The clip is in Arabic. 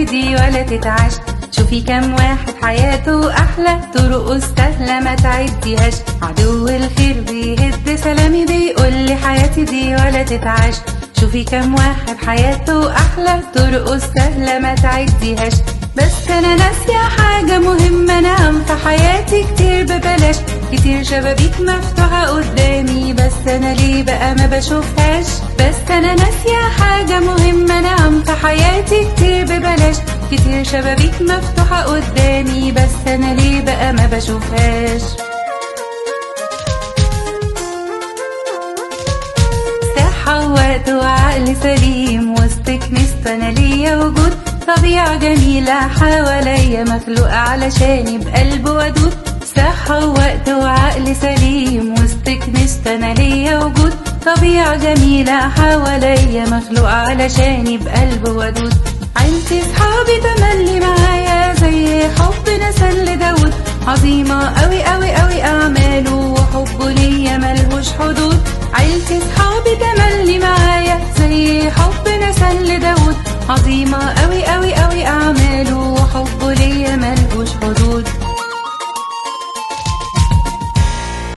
حياتي دي ولا تتعاش. شوفي كم واحد حياته أحلى، طرقه سهلة ما تعديهاش. عدو الخير بيهد سلامي، بيقولي حياتي دي ولا تتعاش. شوفي كم واحد حياته أحلى، طرقه سهلة ما تعديهاش. بس أنا ناسية حاجة مهمة، أنام في حياتي كتير ببلاش. كتير شبابيك مفتوحة قدامي، بس أنا ليه بقى ما بشوفهاش؟ بس أنا ناسية حاجة مهمة، أنام في حياتي كتير ببلاش. كتير شبابيك مفتوحة قدامي، بس أنا ليه بقى ما بشوفهاش؟ صحة ووقت وعقل سليم وسط كنيسة، أنا ليا وجود. طبيعة جميلة حواليا مخلوقة علشاني بقلب ودود. صحة ووقت وعقل سليم وسط كنيسة، أنا ليا وجود. طبيعة جميلة حواليا مخلوقة علشاني بقلب ودود. عيلتي صحابي تملي معايا زي حب نسل لداود. عظيمة أوي أوي أوي أعماله وحبه ليا ملهوش حدود. عيلتي صحابي تملي معايا زي حب نسل لداود. عظيمة أوي أوي أوي أعماله